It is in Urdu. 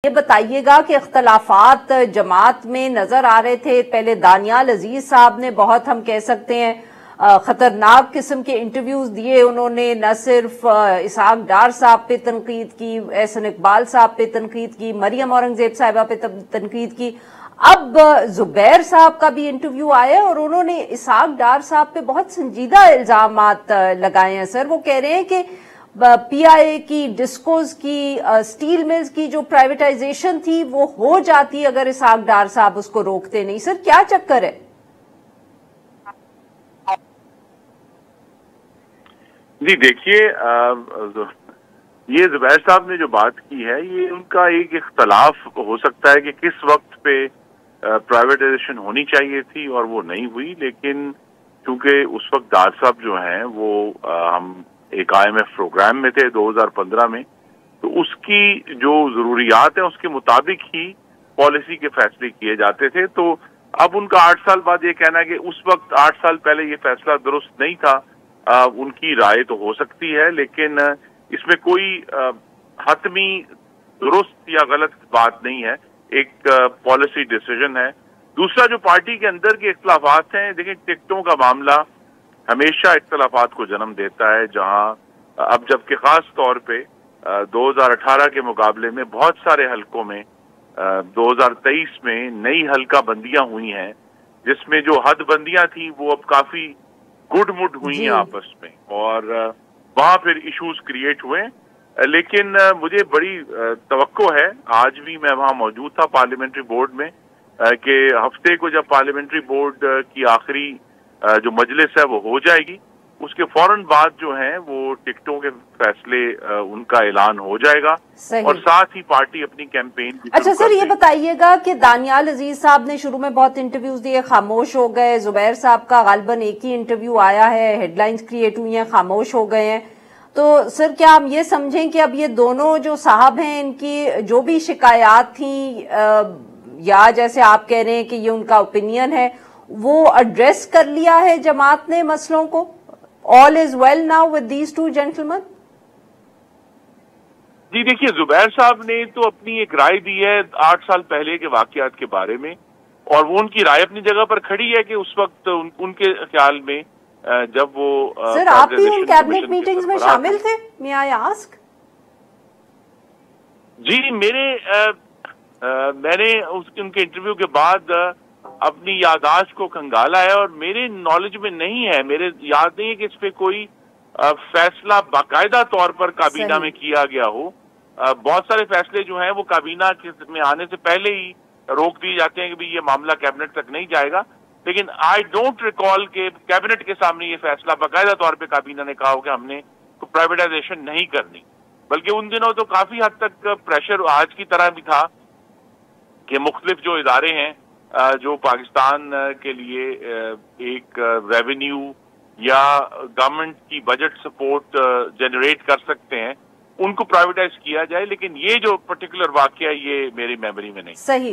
یہ بتائیے گا کہ اختلافات جماعت میں نظر آ رہے تھے. پہلے دانیال عزیز صاحب نے بہت ہم کہہ سکتے ہیں خطرناک قسم کے انٹرویوز دیے. انہوں نے نہ صرف اسحاق ڈار صاحب پہ تنقید کی، احسن اقبال صاحب پہ تنقید کی، مریم اورنگزیب صاحبہ پہ تنقید کی. اب زبیر صاحب کا بھی انٹرویو آیا اور انہوں نے اسحاق ڈار صاحب پہ بہت سنجیدہ الزامات لگائے ہیں. سر وہ کہہ رہے ہیں کہ پی آئی اے کی، ڈسکوز کی، سٹیل ملز کی جو پرائیویٹائزیشن تھی وہ ہو جاتی اگر اسحاق ڈار صاحب اس کو روکتے نہیں. سر کیا چکر ہے؟ جی دیکھیے، یہ زبیر صاحب نے جو بات کی ہے یہ ان کا ایک اختلاف ہو سکتا ہے کہ کس وقت پہ پرائیویٹائزیشن ہونی چاہیے تھی اور وہ نہیں ہوئی. لیکن چونکہ اس وقت ڈار صاحب جو ہیں وہ ہم ایک IMF پروگرام میں تھے 2015 میں، تو اس کی جو ضروریات ہیں اس کے مطابق ہی پالیسی کے فیصلے کیے جاتے تھے. تو اب ان کا 8 سال بعد یہ کہنا ہے کہ اس وقت 8 سال پہلے یہ فیصلہ درست نہیں تھا، ان کی رائے تو ہو سکتی ہے لیکن اس میں کوئی حتمی درست یا غلط بات نہیں ہے، ایک پالیسی ڈیسیژن ہے. دوسرا جو پارٹی کے اندر کے اختلافات ہیں، دیکھیں ٹکٹوں کا معاملہ ہمیشہ اختلافات کو جنم دیتا ہے، جہاں اب جبکہ خاص طور پہ 2018 کے مقابلے میں بہت سارے حلقوں میں 2023 میں نئی حلقہ بندیاں ہوئی ہیں، جس میں جو حد بندیاں تھیں وہ اب کافی گڈ مڈ ہوئی ہیں آپس میں، اور وہاں پھر ایشوز کریٹ ہوئے. لیکن مجھے بڑی توقع ہے، آج بھی میں وہاں موجود تھا پارلیمنٹری بورڈ میں، کہ ہفتے کو جب پارلیمنٹری بورڈ کی آخری جو مجلس ہے وہ ہو جائے گی، اس کے فوراً بعد جو ہیں وہ ٹکٹوں کے فیصلے ان کا اعلان ہو جائے گا. اور ساتھ ہی پارٹی اپنی کیمپین. اچھا سر یہ بتائیے گا کہ دانیال عزیز صاحب نے شروع میں بہت انٹرویوز دیے، خاموش ہو گئے. زبیر صاحب کا غالباً ایک ہی انٹرویو آیا ہے، ہیڈ لائنز کریٹ ہوئی ہیں، خاموش ہو گئے ہیں. تو سر کیا ہم یہ سمجھیں کہ اب یہ دونوں جو صاحب ہیں ان کی جو بھی شکایات تھیں، یا جیسے آپ کہہ رہے ہیں کہ یہ ان کا اوپینین ہے، وہ ایڈریس کر لیا ہے جماعت نے مسئلوں کو؟ All is well now with these two gentlemen? جی دیکھیے، زبیر صاحب نے تو اپنی ایک رائے دی ہے 8 سال پہلے کے واقعات کے بارے میں، اور وہ ان کی رائے اپنی جگہ پر کھڑی ہے کہ اس وقت ان کے خیال میں جب وہ سر آپ بھی ان کیبنٹ میٹنگز میں شامل تھے؟ may I ask؟ جی میں نے ان کے انٹرویو کے بعد اپنی یادداشت کو کھنگالا ہے، اور میرے نالج میں نہیں ہے، میرے یاد نہیں ہے کہ اس پہ کوئی فیصلہ باقاعدہ طور پر کابینہ میں کیا گیا ہو. بہت سارے فیصلے جو ہیں وہ کابینہ میں آنے سے پہلے ہی روک دیے جاتے ہیں کہ یہ معاملہ کیبنٹ تک نہیں جائے گا. لیکن آئی ڈونٹ ریکال کہ کیبنٹ کے سامنے یہ فیصلہ باقاعدہ طور پہ کابینہ نے کہا ہو کہ ہم نے پرائیویٹائزیشن نہیں کرنی. بلکہ ان دنوں تو کافی حد تک پریشر آج کی طرح بھی تھا کہ مختلف جو ادارے ہیں جو پاکستان کے لیے ایک ریونیو یا گورنمنٹ کی بجٹ سپورٹ جنریٹ کر سکتے ہیں، ان کو پرائیویٹائز کیا جائے. لیکن یہ جو پرٹیکولر واقعہ یہ میری میموری میں نہیں. صحیح.